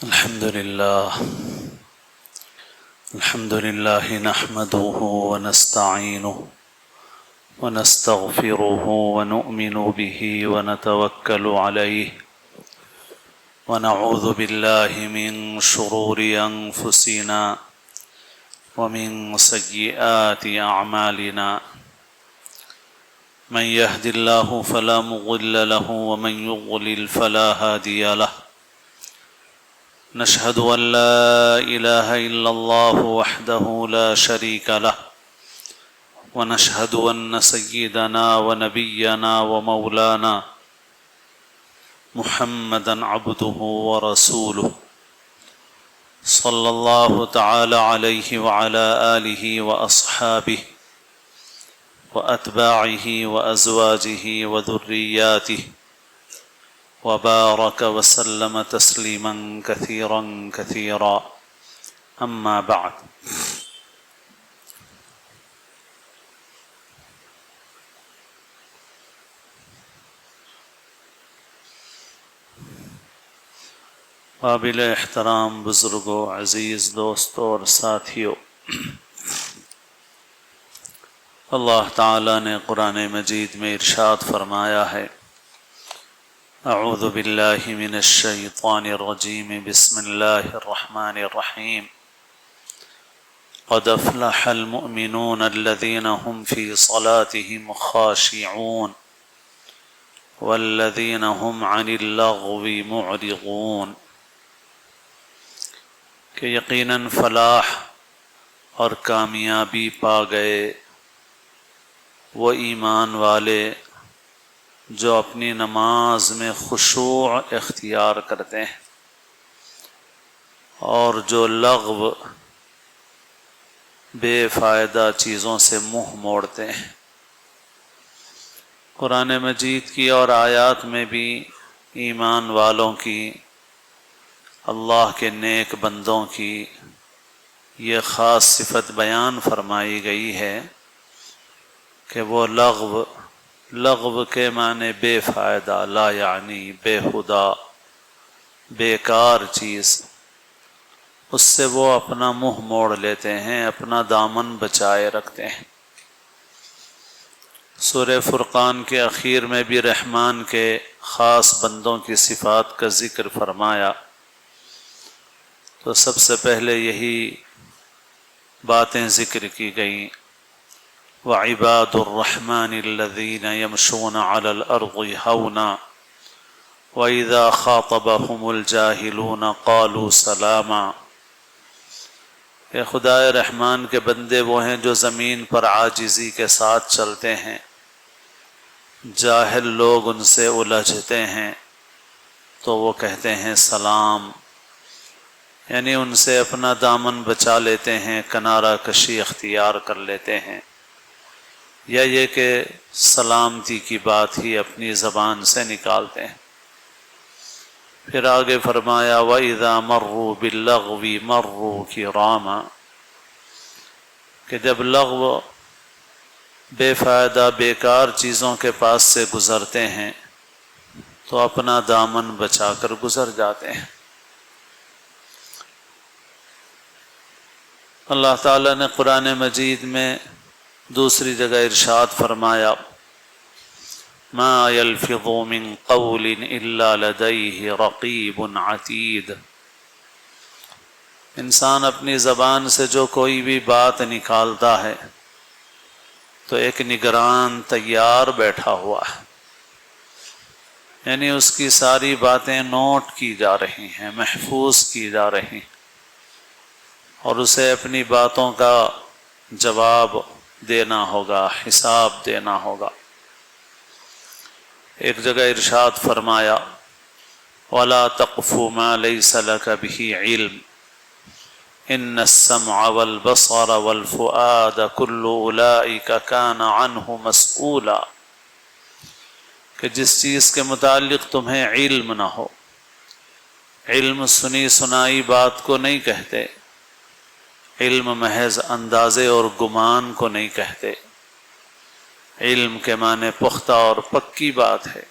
الحمد لله نحمده ونستعينه ونستغفره ونؤمن به ونتوكل عليه ونعوذ بالله من شرور أنفسنا ومن سيئات أعمالنا من يهد الله فلا مضل له ومن يضلل فلا هادي له نشهد أن لا إله إلا الله وحده لا شريك له ونشهد أن سيدنا ونبينا ومولانا محمدا عبده ورسوله صلى الله تعالى عليه وعلى آله وأصحابه وأتباعه وأزواجه وذرياته وبارك وسلم تسليما كثيرا كثيرا أما بعد قابل احترام بزرگوں، عزیز دوستوں اور ساتھیوں، اللہ تعالی نے قرآن مجید میں ارشاد فرمایا ہے: اعوذ باللہ من الشیطان الرجیم بسم اللہ الرحمن الرحیم قد افلح المؤمنون الذین هم فی صلاتهم خاشعون والذین هم عن اللغو معرضون، کہ یقیناً فلاح اور کامیابی پا گئے وہ ایمان والے جو اپنی نماز میں خشوع اختیار کرتے ہیں اور جو لغو بے فائدہ چیزوں سے منہ موڑتے ہیں۔ قرآن مجید کی اور آیات میں بھی ایمان والوں کی، اللہ کے نیک بندوں کی یہ خاص صفت بیان فرمائی گئی ہے کہ وہ لغو کے معنی بے فائدہ، لا یعنی بےہودہ، بیکار چیز، اس سے وہ اپنا منہ موڑ لیتے ہیں، اپنا دامن بچائے رکھتے ہیں۔ سورہ فرقان کے اخیر میں بھی رحمان کے خاص بندوں کی صفات کا ذکر فرمایا، تو سب سے پہلے یہی باتیں ذکر کی گئیں: وعباد الرحمن الذین یمشون علی الارض ہونا واذا خاطبهم الجاہلون قالوا سلاما، کہ خدائے رحمان کے بندے وہ ہیں جو زمین پر عاجزی کے ساتھ چلتے ہیں، جاہل لوگ ان سے الجھتے ہیں تو وہ کہتے ہیں سلام، یعنی ان سے اپنا دامن بچا لیتے ہیں، کنارہ کشی اختیار کر لیتے ہیں، یا یہ کہ سلامتی کی بات ہی اپنی زبان سے نکالتے ہیں۔ پھر آگے فرمایا وَإِذَا مَرُّوا بِاللَّغْوِ مَرُّوا كِرَامًا، کہ جب لغو بے فائدہ بیکار چیزوں کے پاس سے گزرتے ہیں تو اپنا دامن بچا کر گزر جاتے ہیں۔ اللہ تعالیٰ نے قرآن مجید میں دوسری جگہ ارشاد فرمایا: ما يلفظ من قول الا لديه رقیب عتید، انسان اپنی زبان سے جو کوئی بھی بات نکالتا ہے تو ایک نگران تیار بیٹھا ہوا ہے، یعنی اس کی ساری باتیں نوٹ کی جا رہی ہیں، محفوظ کی جا رہی ہیں، اور اسے اپنی باتوں کا جواب دینا ہوگا، حساب دینا ہوگا۔ ایک جگہ ارشاد فرمایا: وَلَا تَقْفُ مَا لَيْسَ لَكَ بِهِ عِلْمٌ إِنَّ السَّمْعَ وَالْبَصَرَ وَالْفُؤَادَ كُلُّ أُولَئِكَ كَانَ عَنْهُ مَسْئُولًا، کہ جس چیز کے متعلق تمہیں علم نہ ہو، علم سنی سنائی بات کو نہیں کہتے، علم محض اندازے اور گمان کو نہیں کہتے، علم کے معنی پختہ اور پکی بات ہے،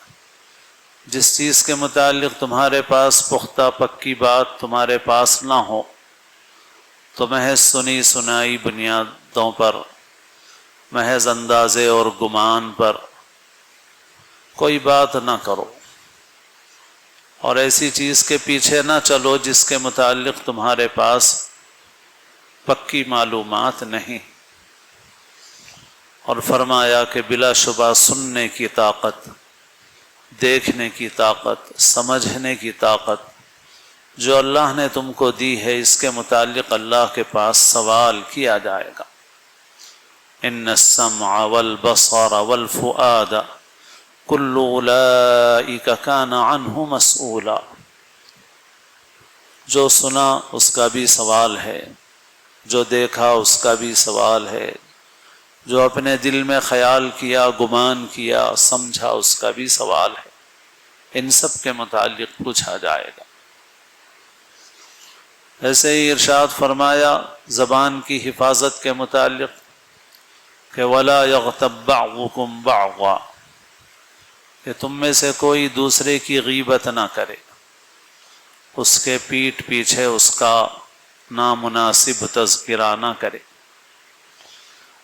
جس چیز کے متعلق تمہارے پاس پختہ پکی بات تمہارے پاس نہ ہو تو محض سنی سنائی بنیادوں پر، محض اندازے اور گمان پر کوئی بات نہ کرو، اور ایسی چیز کے پیچھے نہ چلو جس کے متعلق تمہارے پاس پکی معلومات نہیں۔ اور فرمایا کہ بلا شبہ سننے کی طاقت، دیکھنے کی طاقت، سمجھنے کی طاقت جو اللہ نے تم کو دی ہے، اس کے متعلق اللہ کے پاس سوال کیا جائے گا۔ ان السمع والبصر والفؤاد کل اولئک کان عنہ مسئولا، جو سنا اس کا بھی سوال ہے، جو دیکھا اس کا بھی سوال ہے، جو اپنے دل میں خیال کیا، گمان کیا، سمجھا، اس کا بھی سوال ہے۔ ان سب کے متعلق پوچھا جائے گا۔ ایسے ہی ارشاد فرمایا زبان کی حفاظت کے متعلق کہ وَلَا يَغْتَبْ بَعْضُكُمْ بَعْضًا، کہ تم میں سے کوئی دوسرے کی غیبت نہ کرے، اس کے پیٹھ پیچھے اس کا نامناسب تذکرہ نہ کرے۔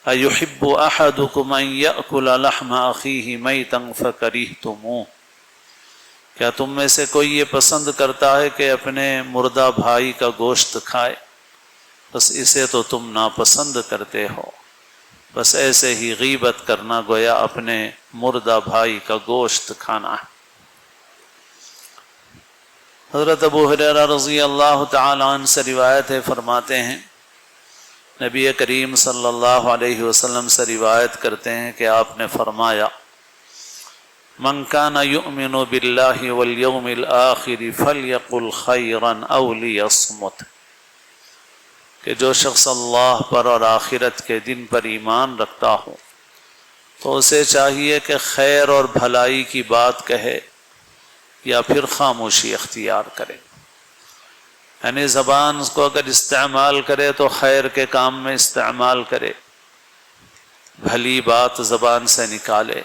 أَيُحِبُّ أَحَدُكُمْ أَن يَأْكُلَ لَحْمَ أَخِيهِ مَيْتًا فَكَرِهْتُمُوهُ، کیا تم میں سے کوئی یہ پسند کرتا ہے کہ اپنے مردہ بھائی کا گوشت کھائے؟ بس اسے تو تم ناپسند کرتے ہو۔ بس ایسے ہی غیبت کرنا گویا اپنے مردہ بھائی کا گوشت کھانا ہے۔ حضرت ابو ہریرہ رضی اللہ تعالی عنہ سے روایت ہے، فرماتے ہیں نبی کریم صلی اللہ علیہ وسلم سے روایت کرتے ہیں کہ آپ نے فرمایا من کان یؤمن باللہ والیوم الآخر فلیقل خیرا او لیصمت، کہ جو شخص اللہ پر اور آخرت کے دن پر ایمان رکھتا ہو تو اسے چاہیے کہ خیر اور بھلائی کی بات کہے یا پھر خاموشی اختیار کرے۔ یعنی زبان کو اگر استعمال کرے تو خیر کے کام میں استعمال کرے، بھلی بات زبان سے نکالے،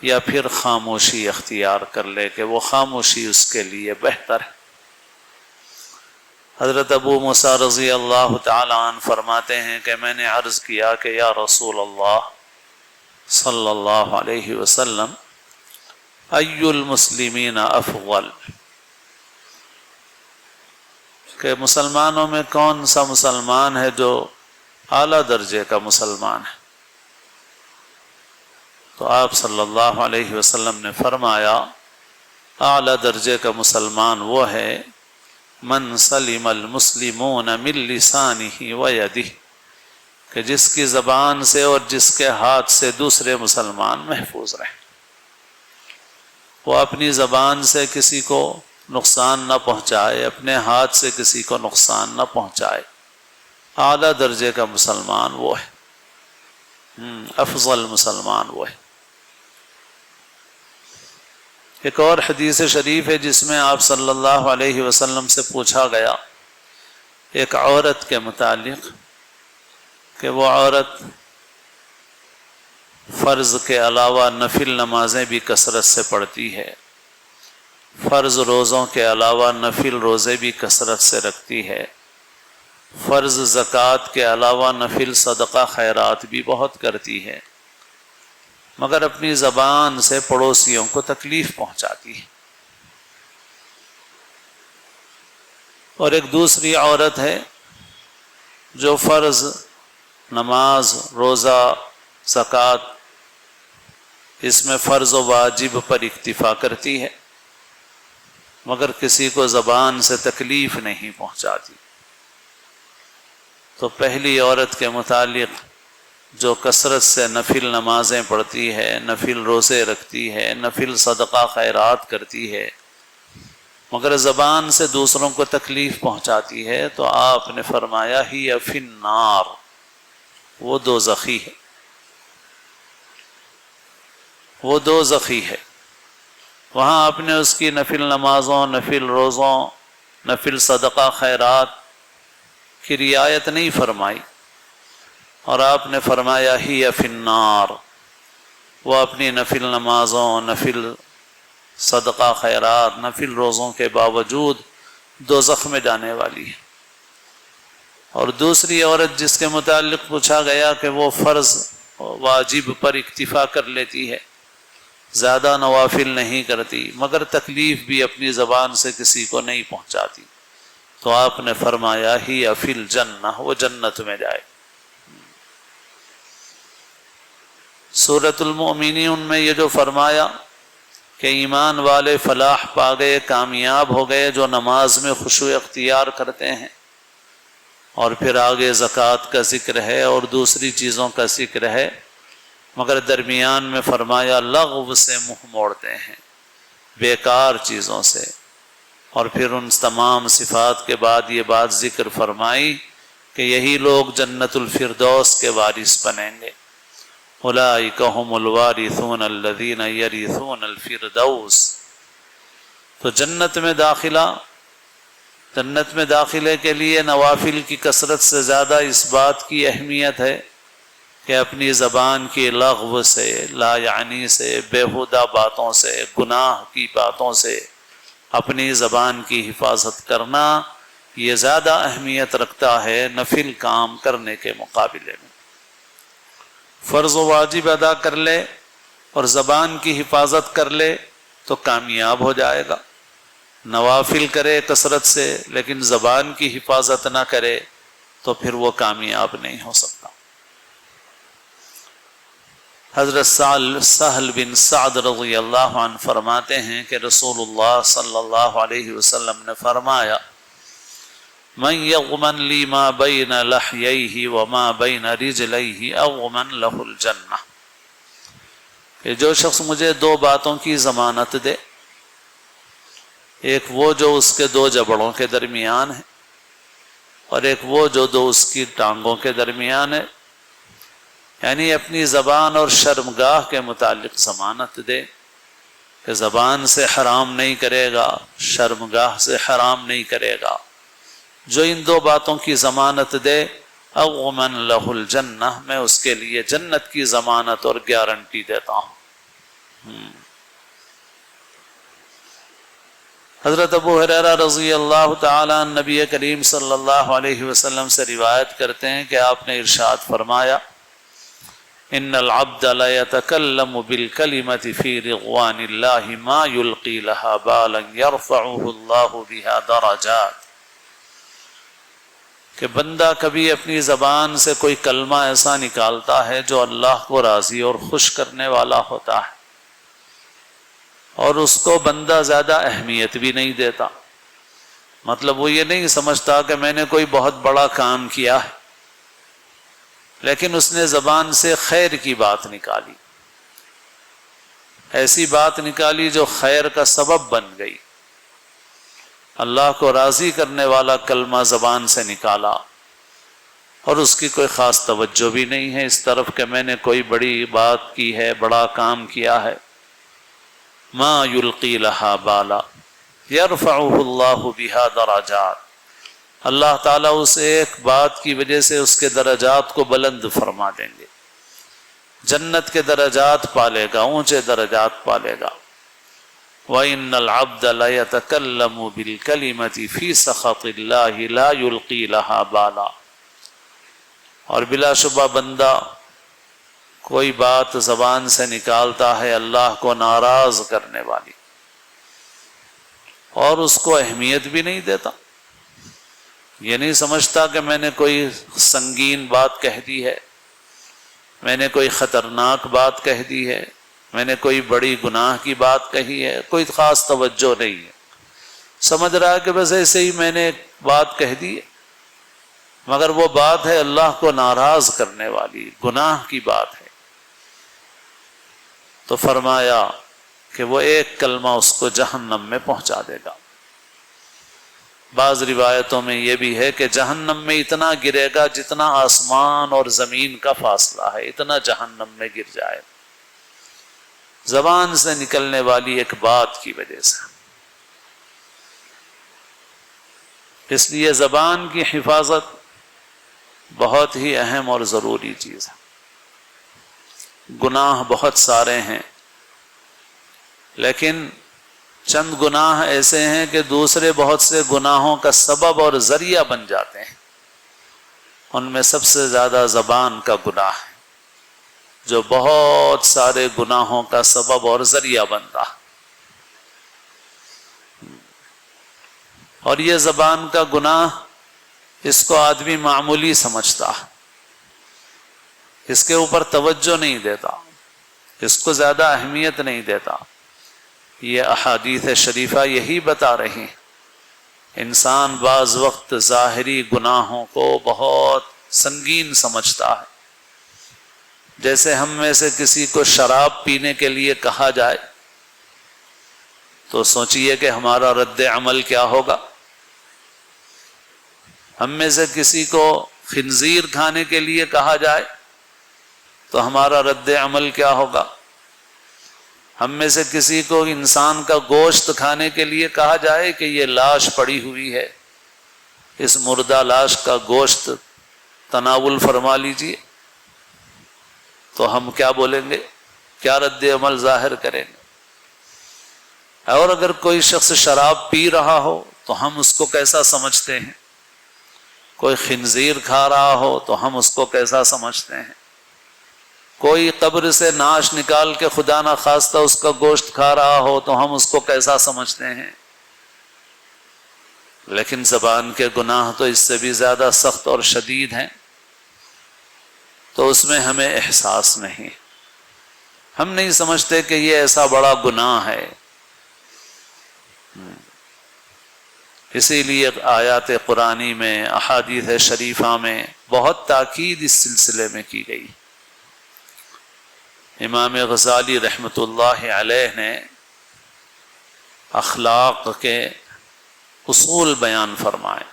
یا پھر خاموشی اختیار کر لے کہ وہ خاموشی اس کے لیے بہتر ہے۔ حضرت ابو موسیٰ رضی اللہ تعالی عنہ فرماتے ہیں کہ میں نے عرض کیا کہ یا رسول اللہ صلی اللہ علیہ وسلم ای المسلمین افضل، کہ مسلمانوں میں کون سا مسلمان ہے جو اعلیٰ درجے کا مسلمان ہے؟ تو آپ صلی اللہ علیہ وسلم نے فرمایا اعلیٰ درجے کا مسلمان وہ ہے من سلم المسلمون من لسانہ ویدہ، کہ جس کی زبان سے اور جس کے ہاتھ سے دوسرے مسلمان محفوظ رہیں، وہ اپنی زبان سے کسی کو نقصان نہ پہنچائے، اپنے ہاتھ سے کسی کو نقصان نہ پہنچائے۔ اعلیٰ درجے کا مسلمان وہ ہے، افضل مسلمان وہ ہے۔ ایک اور حدیث شریف ہے جس میں آپ صلی اللہ علیہ وسلم سے پوچھا گیا ایک عورت کے متعلق کہ وہ عورت فرض کے علاوہ نفل نمازیں بھی کثرت سے پڑھتی ہے، فرض روزوں کے علاوہ نفل روزے بھی کثرت سے رکھتی ہے، فرض زکوٰۃ کے علاوہ نفل صدقہ خیرات بھی بہت کرتی ہے، مگر اپنی زبان سے پڑوسیوں کو تکلیف پہنچاتی ہے۔ اور ایک دوسری عورت ہے جو فرض نماز، روزہ، زکوٰۃ، اس میں فرض و واجب پر اکتفا کرتی ہے، مگر کسی کو زبان سے تکلیف نہیں پہنچاتی۔ تو پہلی عورت کے متعلق جو کثرت سے نفل نمازیں پڑھتی ہے، نفل روزے رکھتی ہے، نفل صدقہ خیرات کرتی ہے، مگر زبان سے دوسروں کو تکلیف پہنچاتی ہے، تو آپ نے فرمایا ہی فی النار، وہ دوزخی ہے، وہ دوزخی ہے۔ وہاں آپ نے اس کی نفل نمازوں، نفل روزوں، نفل صدقہ خیرات کی رعایت نہیں فرمائی، اور آپ نے فرمایا ہی فی النار، وہ اپنی نفل نمازوں، نفل صدقہ خیرات نفل روزوں کے باوجود دوزخ میں جانے والی ہے۔ اور دوسری عورت جس کے متعلق پوچھا گیا کہ وہ فرض واجب پر اکتفا کر لیتی ہے، زیادہ نوافل نہیں کرتی، مگر تکلیف بھی اپنی زبان سے کسی کو نہیں پہنچاتی، تو آپ نے فرمایا ہی فی الجنہ، وہ جنت میں جائے۔ سورۃ المؤمنین میں یہ جو فرمایا کہ ایمان والے فلاح پا گئے، کامیاب ہو گئے، جو نماز میں خشوع اختیار کرتے ہیں، اور پھر آگے زکوٰۃ کا ذکر ہے اور دوسری چیزوں کا ذکر ہے، مگر درمیان میں فرمایا لغو سے منہ موڑتے ہیں، بیکار چیزوں سے، اور پھر ان تمام صفات کے بعد یہ بات ذکر فرمائی کہ یہی لوگ جنت الفردوس کے وارث بنیں گے۔ اولئک ھم الوارثون الذین یرثون الفردوس۔ تو جنت میں داخلے کے لیے نوافل کی کثرت سے زیادہ اس بات کی اہمیت ہے کہ اپنی زبان کی لغو سے، لا یعنی سے، بیہودہ باتوں سے، گناہ کی باتوں سے اپنی زبان کی حفاظت کرنا یہ زیادہ اہمیت رکھتا ہے نفل کام کرنے کے مقابلے میں۔ فرض و واجب ادا کر لے اور زبان کی حفاظت کر لے تو کامیاب ہو جائے گا، نوافل کرے کثرت سے لیکن زبان کی حفاظت نہ کرے تو پھر وہ کامیاب نہیں ہو سکتا۔ حضرت سہل بن سعد رضی اللہ عنہ فرماتے ہیں کہ رسول اللہ صلی اللہ علیہ وسلم نے فرمایا من یغمن لی ما بین لحییہ وما بین رجلیہ اغمن لہ الجنہ، کہ جو شخص مجھے دو باتوں کی ضمانت دے، ایک وہ جو اس کے دو جبڑوں کے درمیان ہے، اور ایک وہ جو دو اس کی ٹانگوں کے درمیان ہے، یعنی اپنی زبان اور شرمگاہ کے متعلق ضمانت دے کہ زبان سے حرام نہیں کرے گا، شرمگاہ سے حرام نہیں کرے گا، جو ان دو باتوں کی ضمانت دے اغمن لہ الجنہ، میں اس کے لیے جنت کی ضمانت اور گارنٹی دیتا ہوں۔ حضرت ابو ہریرہ رضی اللہ تعالیٰ عنہ نبی کریم صلی اللہ علیہ وسلم سے روایت کرتے ہیں کہ آپ نے ارشاد فرمایا ان العبد لا يتكلم بالكلمة في رضوان الله ما يلقي لها بالا يرفعه الله بها درجات، کہ بندہ کبھی اپنی زبان سے کوئی کلمہ ایسا نکالتا ہے جو اللہ کو راضی اور خوش کرنے والا ہوتا ہے، اور اس کو بندہ زیادہ اہمیت بھی نہیں دیتا، مطلب وہ یہ نہیں سمجھتا کہ میں نے کوئی بہت بڑا کام کیا ہے، لیکن اس نے زبان سے خیر کی بات نکالی، ایسی بات نکالی جو خیر کا سبب بن گئی، اللہ کو راضی کرنے والا کلمہ زبان سے نکالا، اور اس کی کوئی خاص توجہ بھی نہیں ہے اس طرف کہ میں نے کوئی بڑی بات کی ہے، بڑا کام کیا ہے، ما یلقی لہا بالا یرفعہ اللہ بہا درجات، اللہ تعالیٰ اس ایک بات کی وجہ سے اس کے درجات کو بلند فرما دیں گے، جنت کے درجات پالے گا، اونچے درجات پالے گا۔ وَإِنَّ الْعَبْدَ لَيَتَكَلَّمُ بِالْكَلِمَةِ فِي سَخَطِ اللَّهِ لَا يُلْقِي لَهَا بَالًا، اور بلا شبہ بندہ کوئی بات زبان سے نکالتا ہے اللہ کو ناراض کرنے والی، اور اس کو اہمیت بھی نہیں دیتا، یہ نہیں سمجھتا کہ میں نے کوئی سنگین بات کہہ دی ہے، میں نے کوئی خطرناک بات کہہ دی ہے، میں نے کوئی بڑی گناہ کی بات کہی ہے، کوئی خاص توجہ نہیں ہے، سمجھ رہا ہے کہ بس ایسے ہی میں نے بات کہہ دی ہے، مگر وہ بات ہے اللہ کو ناراض کرنے والی، گناہ کی بات ہے۔ تو فرمایا کہ وہ ایک کلمہ اس کو جہنم میں پہنچا دے گا۔ بعض روایتوں میں یہ بھی ہے کہ جہنم میں اتنا گرے گا جتنا آسمان اور زمین کا فاصلہ ہے، اتنا جہنم میں گر جائے گا، زبان سے نکلنے والی ایک بات کی وجہ سے۔ اس لیے زبان کی حفاظت بہت ہی اہم اور ضروری چیز ہے۔ گناہ بہت سارے ہیں، لیکن چند گناہ ایسے ہیں کہ دوسرے بہت سے گناہوں کا سبب اور ذریعہ بن جاتے ہیں. ان میں سب سے زیادہ زبان کا گناہ ہے جو بہت سارے گناہوں کا سبب اور ذریعہ بنتا. اور یہ زبان کا گناہ اس کو آدمی معمولی سمجھتا، اس کے اوپر توجہ نہیں دیتا، اس کو زیادہ اہمیت نہیں دیتا. یہ احادیث شریفہ یہی بتا رہی ہیں. انسان بعض وقت ظاہری گناہوں کو بہت سنگین سمجھتا ہے. جیسے ہم میں سے کسی کو شراب پینے کے لیے کہا جائے تو سوچئے کہ ہمارا رد عمل کیا ہوگا. ہم میں سے کسی کو خنزیر کھانے کے لیے کہا جائے تو ہمارا رد عمل کیا ہوگا. ہم میں سے کسی کو انسان کا گوشت کھانے کے لیے کہا جائے کہ یہ لاش پڑی ہوئی ہے، اس مردہ لاش کا گوشت تناول فرما لیجیے، تو ہم کیا بولیں گے، کیا رد عمل ظاہر کریں گے. اور اگر کوئی شخص شراب پی رہا ہو تو ہم اس کو کیسا سمجھتے ہیں، کوئی خنزیر کھا رہا ہو تو ہم اس کو کیسا سمجھتے ہیں، کوئی قبر سے نعش نکال کے خدا نہ خواستہ اس کا گوشت کھا رہا ہو تو ہم اس کو کیسا سمجھتے ہیں. لیکن زبان کے گناہ تو اس سے بھی زیادہ سخت اور شدید ہیں، تو اس میں ہمیں احساس نہیں، ہم نہیں سمجھتے کہ یہ ایسا بڑا گناہ ہے. اسی لیے آیات قرآنی میں، احادیث شریفہ میں بہت تاکید اس سلسلے میں کی گئی. امام غزالی رحمۃ اللہ علیہ نے اخلاق کے اصول بیان فرمائے،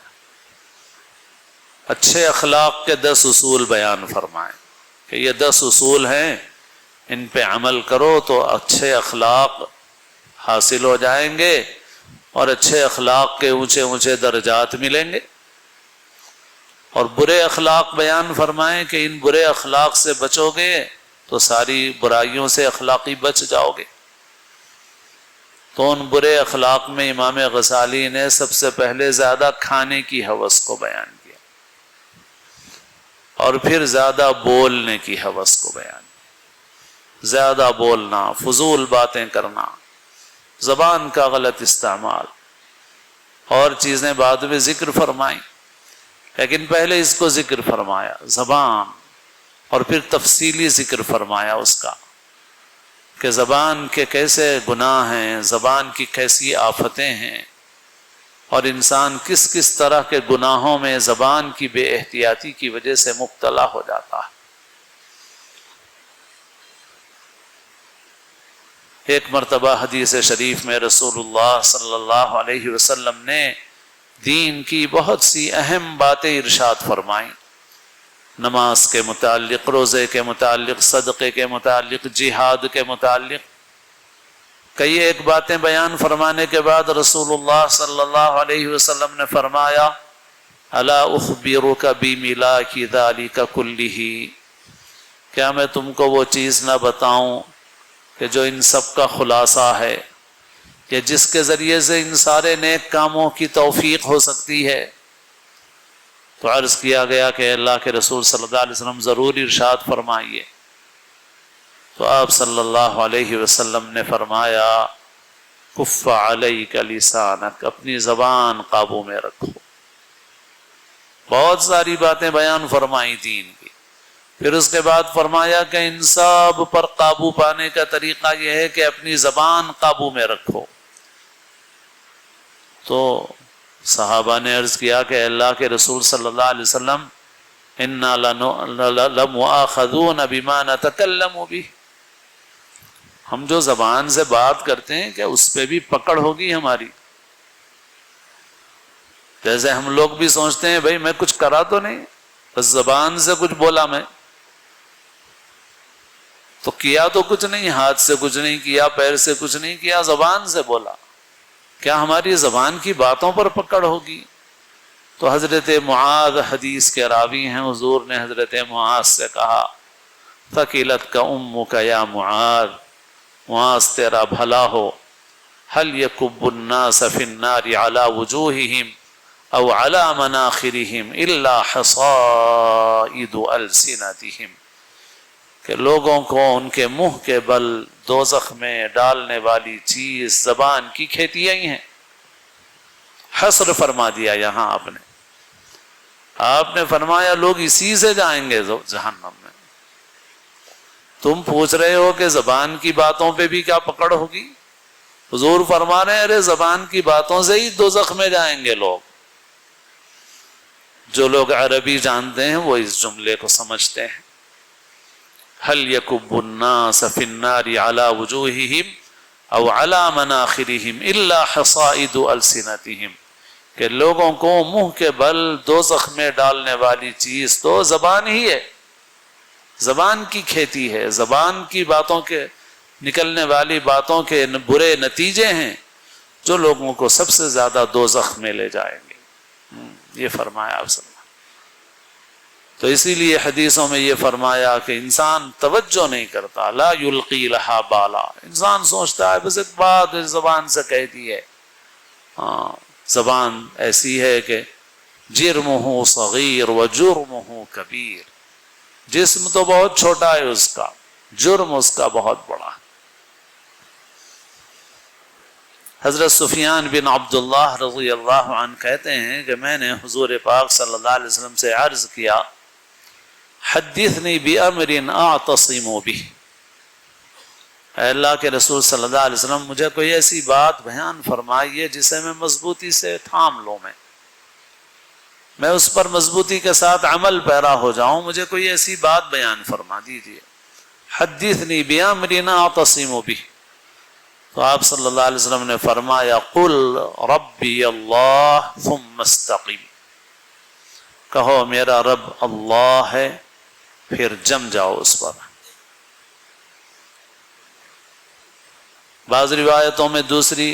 اچھے اخلاق کے 10 اصول بیان فرمائے کہ یہ 10 اصول ہیں، ان پہ عمل کرو تو اچھے اخلاق حاصل ہو جائیں گے اور اچھے اخلاق کے اونچے اونچے درجات ملیں گے. اور برے اخلاق بیان فرمائیں کہ ان برے اخلاق سے بچو گے تو ساری برائیوں سے اخلاقی بچ جاؤ گے. تو ان برے اخلاق میں امام غزالی نے سب سے پہلے زیادہ کھانے کی ہوس کو بیان کیا، اور پھر زیادہ بولنے کی ہوس کو بیان کیا. زیادہ بولنا، فضول باتیں کرنا، زبان کا غلط استعمال، اور چیزیں بعد میں ذکر فرمائیں، لیکن پہلے اس کو ذکر فرمایا زبان، اور پھر تفصیلی ذکر فرمایا اس کا کہ زبان کے کیسے گناہ ہیں، زبان کی کیسی آفتیں ہیں، اور انسان کس کس طرح کے گناہوں میں زبان کی بے احتیاطی کی وجہ سے مبتلا ہو جاتا ہے. ایک مرتبہ حدیث شریف میں رسول اللہ صلی اللہ علیہ وسلم نے دین کی بہت سی اہم باتیں ارشاد فرمائیں، نماز کے متعلق، روزے کے متعلق، صدقے کے متعلق، جہاد کے متعلق. کئی ایک باتیں بیان فرمانے کے بعد رسول اللہ صلی اللہ علیہ وسلم نے فرمایا، الا اخبرک بملاک ذلک کلہ، کیا میں تم کو وہ چیز نہ بتاؤں کہ جو ان سب کا خلاصہ ہے، کہ جس کے ذریعے سے ان سارے نیک کاموں کی توفیق ہو سکتی ہے. تو عرض کیا گیا کہ اللہ کے رسول صلی اللہ علیہ وسلم ضرور ارشاد فرمائیے. تو آپ صلی اللہ علیہ وسلم نے فرمایا، کف علیک لسانک، اپنی زبان قابو میں رکھو. بہت ساری باتیں بیان فرمائی دین کی. پھر اس کے بعد فرمایا کہ ان سب پر قابو پانے کا طریقہ یہ ہے کہ اپنی زبان قابو میں رکھو. تو صحابہ نے عرض کیا کہ اللہ کے رسول صلی اللہ علیہ وسلم، انا لمؤاخذون بما نتکلم بہ، ہم جو زبان سے بات کرتے ہیں کہ اس پہ بھی پکڑ ہوگی ہماری. جیسے ہم لوگ بھی سوچتے ہیں بھئی میں کچھ کرا تو نہیں، بس زبان سے کچھ بولا، میں تو کیا تو کچھ نہیں، ہاتھ سے کچھ نہیں کیا، پیر سے کچھ نہیں کیا، زبان سے بولا. کیا ہماری زبان کی باتوں پر پکڑ ہوگی؟ تو حضرت معاذ حدیث کے راوی ہیں، حضور نے حضرت معاذ سے کہا، ثقلتک امک یا معاذ، معاذ تیرا بھلا ہو، هل يكب الناس في النار على وجوههم او على مناخرهم الا حصائد السنتهم، کہ لوگوں کو ان کے منہ کے بل دوزخ میں ڈالنے والی چیز زبان کی کھیتیاں ہی ہیں۔ حصر فرما دیا یہاں آپ نے فرمایا لوگ اسی سے جائیں گے جہنم میں۔ تم پوچھ رہے ہو کہ زبان کی باتوں پہ بھی کیا پکڑ ہوگی؟ حضور فرما رہے ہیں ارے زبان کی باتوں سے ہی دوزخ میں جائیں گے لوگ۔ جو لوگ عربی جانتے ہیں وہ اس جملے کو سمجھتے ہیں، هل يكب الناس في النار على وجوههم او على مناخرهم الا حصائد السنتهم، کہ لوگوں کو منہ کے بل دوزخ میں ڈالنے والی چیز تو زبان ہی ہے، زبان کی کھیتی ہے، زبان کی باتوں کے نکلنے والی باتوں کے برے نتیجے ہیں جو لوگوں کو سب سے زیادہ دوزخ میں لے جائیں گے۔ یہ فرمایا آپ صلی اللہ۔ تو اسی لیے حدیثوں میں یہ فرمایا کہ انسان توجہ نہیں کرتا، لا یلقی لہا بالا، انسان سوچتا ہے بس ایک بات زبان سے کہہ دی ہے۔ زبان ایسی ہے کہ جرمہ صغیر و جرمہ کبیر، جسم تو بہت چھوٹا ہے اس کا، جرم اس کا بہت بڑا۔ حضرت سفیان بن عبداللہ رضی اللہ عنہ کہتے ہیں کہ میں نے حضور پاک صلی اللہ علیہ وسلم سے عرض کیا حدثنی بأمر اعتصم بہ، اے اللہ کے رسول صلی اللہ علیہ وسلم مجھے کوئی ایسی بات بیان فرمائیے جسے میں مضبوطی سے تھام لوں، میں اس پر مضبوطی کے ساتھ عمل پیرا ہو جاؤں، مجھے کوئی ایسی بات بیان فرما دیجیے۔ حدثنی بأمر اعتصم بہ، تو آپ صلی اللہ علیہ وسلم نے فرمایا قل ربی اللہ ثم استقم، کہو میرا رب اللہ ہے پھر جم جاؤ اس پر۔ بعض روایتوں میں دوسری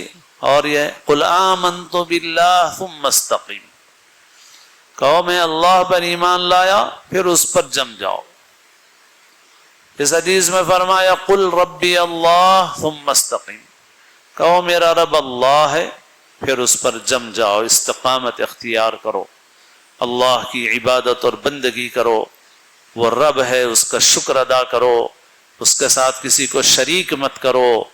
اور یہ قل آمنت باللہ ثم استقم، کہو میں اللہ پر ایمان لایا پھر اس پر جم جاؤ۔ اس حدیث میں فرمایا قل ربی اللہ ثم استقم، کہو میرا رب اللہ ہے پھر اس پر جم جاؤ، استقامت اختیار کرو، اللہ کی عبادت اور بندگی کرو، وہ رب ہے اس کا شکر ادا کرو، اس کے ساتھ کسی کو شریک مت کرو،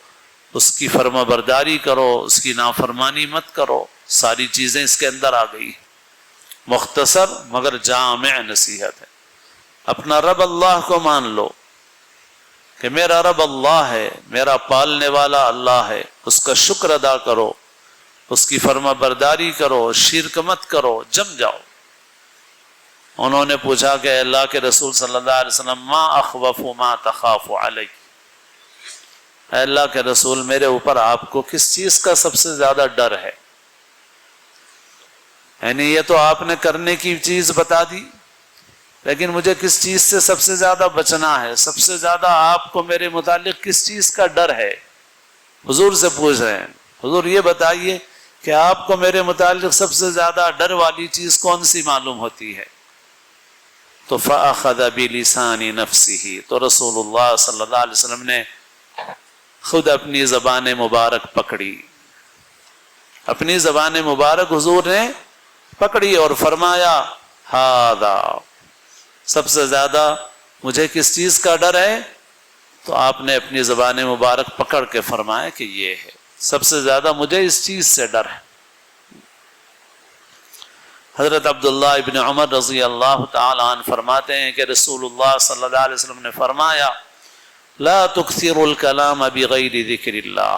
اس کی فرما برداری کرو، اس کی نافرمانی مت کرو۔ ساری چیزیں اس کے اندر آ گئی، مختصر مگر جامع نصیحت ہے۔ اپنا رب اللہ کو مان لو کہ میرا رب اللہ ہے، میرا پالنے والا اللہ ہے، اس کا شکر ادا کرو، اس کی فرما برداری کرو، شرک مت کرو، جم جاؤ۔ انہوں نے پوچھا کہ اللہ کے رسول صلی اللہ علیہ وسلم ما اخوف ما تخاف علی، اے اللہ کے رسول میرے اوپر آپ کو کس چیز کا سب سے زیادہ ڈر ہے؟ یعنی یہ تو آپ نے کرنے کی چیز بتا دی، لیکن مجھے کس چیز سے سب سے زیادہ بچنا ہے، سب سے زیادہ آپ کو میرے متعلق کس چیز کا ڈر ہے؟ حضور سے پوچھ رہے ہیں، حضور یہ بتائیے کہ آپ کو میرے متعلق سب سے زیادہ ڈر والی چیز کون سی معلوم ہوتی ہے؟ تو فأخذ بلسان نفسه، تو رسول اللہ صلی اللہ علیہ وسلم نے خود اپنی زبان مبارک پکڑی، اپنی زبان مبارک حضور نے پکڑی اور فرمایا ہذا، سب سے زیادہ مجھے کس چیز کا ڈر ہے؟ تو آپ نے اپنی زبان مبارک پکڑ کے فرمایا کہ یہ ہے، سب سے زیادہ مجھے اس چیز سے ڈر ہے۔ حضرت عبداللہ ابن عمر رضی اللہ تعالی عنہ فرماتے ہیں کہ رسول اللہ صلی اللہ علیہ وسلم نے فرمایا لا تکثروا الکلام بغیر ذکر اللہ،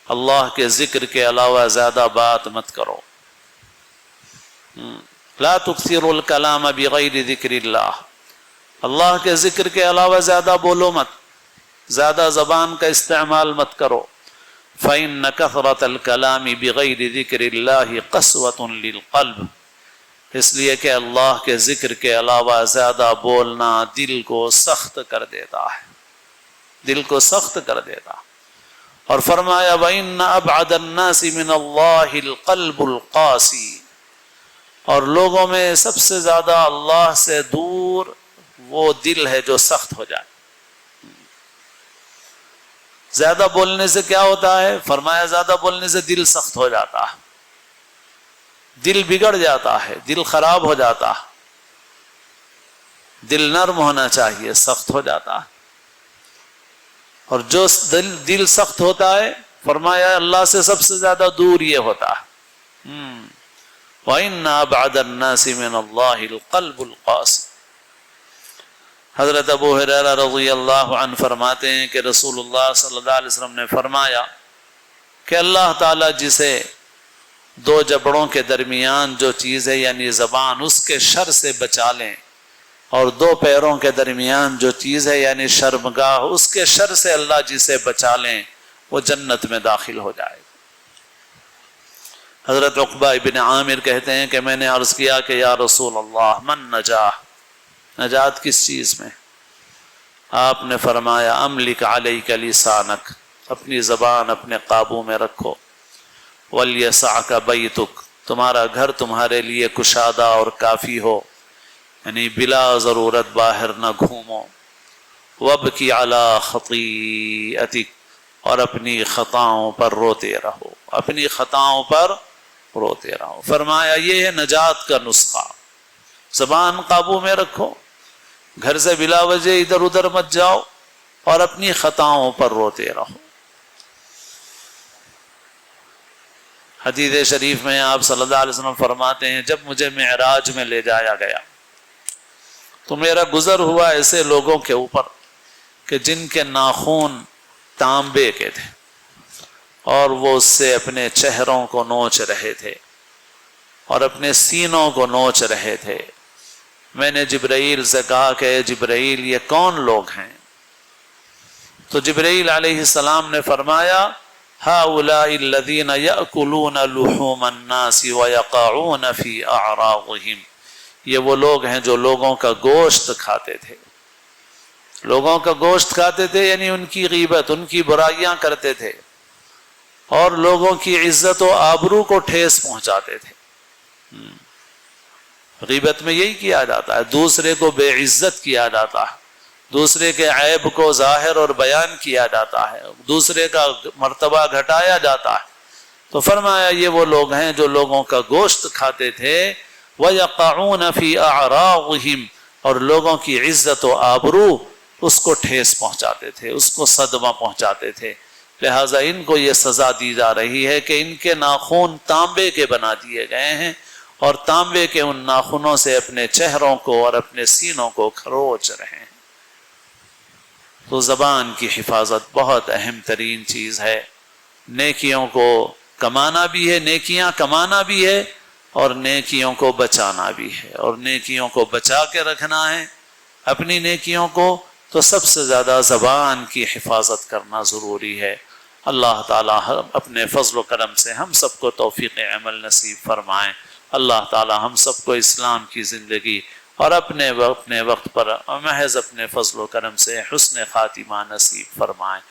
اللہ کے ذکر کے علاوہ زیادہ بات مت کرو۔ لا تکثروا الکلام بغیر ذکر اللہ، اللہ کے ذکر کے علاوہ زیادہ بولو مت، زیادہ زبان کا استعمال مت کرو۔ فإن كثرة الكلام بغیر ذکر اللہ قسوة للقلب، اس لیے کہ اللہ کے ذکر کے علاوہ زیادہ بولنا دل کو سخت کر دیتا ہے، دل کو سخت کر دیتا۔ اور فرمایا وَإِنَّ أَبْعَدَ النَّاسِ مِنَ اللَّهِ الْقَلْبُ الْقَاسِي، اور لوگوں میں سب سے زیادہ اللہ سے دور وہ دل ہے جو سخت ہو جائے۔ زیادہ بولنے سے کیا ہوتا ہے؟ فرمایا زیادہ بولنے سے دل سخت ہو جاتا ہے، دل بگڑ جاتا ہے، دل خراب ہو جاتا ہے، دل نرم ہونا چاہیے، سخت ہو جاتا ہے، اور جو دل سخت ہوتا ہے فرمایا اللہ سے سب سے زیادہ دور یہ ہوتا ہے۔ وَإِنَّ أَبْعَدَ النَّاسِ مِنَ اللَّهِ الْقَلْبُ الْقَاسِي۔ حضرت ابو ہریرہ رضی اللہ عنہ فرماتے ہیں کہ رسول اللہ صلی اللہ علیہ وسلم نے فرمایا کہ اللہ تعالیٰ جسے دو جبڑوں کے درمیان جو چیز ہے یعنی زبان، اس کے شر سے بچا لیں، اور دو پیروں کے درمیان جو چیز ہے یعنی شرمگاہ، اس کے شر سے اللہ جسے بچا لیں وہ جنت میں داخل ہو جائے۔ حضرت عقبہ ابن عامر کہتے ہیں کہ میں نے عرض کیا کہ یا رسول اللہ من نجاح، نجات کس چیز میں؟ آپ نے فرمایا املک علیک لسانک، اپنی زبان اپنے قابو میں رکھو، ولیسعک بیتک، تمہارا گھر تمہارے لیے کشادہ اور کافی ہو، یعنی بلا ضرورت باہر نہ گھومو، وابکی علی خطیئتک، اور اپنی خطاؤں پر روتے رہو، اپنی خطاؤں پر روتے رہو۔ فرمایا یہ ہے نجات کا نسخہ، زبان قابو میں رکھو، گھر سے بلا وجہ ادھر ادھر مت جاؤ، اور اپنی خطاؤں پر روتے رہو۔ حدیث شریف میں آپ صلی اللہ علیہ وسلم فرماتے ہیں جب مجھے معراج میں لے جایا گیا تو میرا گزر ہوا ایسے لوگوں کے اوپر کہ جن کے ناخن تانبے کے تھے اور وہ اس سے اپنے چہروں کو نوچ رہے تھے اور اپنے سینوں کو نوچ رہے تھے۔ میں نے جبرائیل سے کہا کہ جبرائیل یہ کون لوگ ہیں؟ تو جبرائیل علیہ السلام نے فرمایا هؤلاء الذين يأكلون لحوم الناس ويقعون في أعراضهم، یہ وہ لوگ ہیں جو لوگوں کا گوشت کھاتے تھے، لوگوں کا گوشت کھاتے تھے، یعنی ان کی غیبت، ان کی برائیاں کرتے تھے، اور لوگوں کی عزت و آبرو کو ٹھیس پہنچاتے تھے۔ غیبت میں یہی کیا جاتا ہے، دوسرے کو بے عزت کیا جاتا ہے، دوسرے کے عیب کو ظاہر اور بیان کیا جاتا ہے، دوسرے کا مرتبہ گھٹایا جاتا ہے۔ تو فرمایا یہ وہ لوگ ہیں جو لوگوں کا گوشت کھاتے تھے، وَيَقَعُونَ فِي أَعْرَاضِهِمْ، اور لوگوں کی عزت و آبرو اس کو ٹھیس پہنچاتے تھے، اس کو صدمہ پہنچاتے تھے۔ لہٰذا ان کو یہ سزا دی جا رہی ہے کہ ان کے ناخن تانبے کے بنا دیے گئے ہیں، اور تانبے کے ان ناخنوں سے اپنے چہروں کو اور اپنے سینوں کو کھروچ رہے ہیں۔ تو زبان کی حفاظت بہت اہم ترین چیز ہے، نیکیوں کو کمانا بھی ہے، نیکیاں کمانا بھی ہے، اور نیکیوں کو بچانا بھی ہے، اور نیکیوں کو بچا کے رکھنا ہے اپنی نیکیوں کو، تو سب سے زیادہ زبان کی حفاظت کرنا ضروری ہے۔ اللہ تعالیٰ اپنے فضل و کرم سے ہم سب کو توفیق عمل نصیب فرمائیں۔ اللہ تعالیٰ ہم سب کو اسلام کی زندگی اور اپنے وقت پر محض اپنے فضل و کرم سے حسن خاتمہ نصیب فرمائیں۔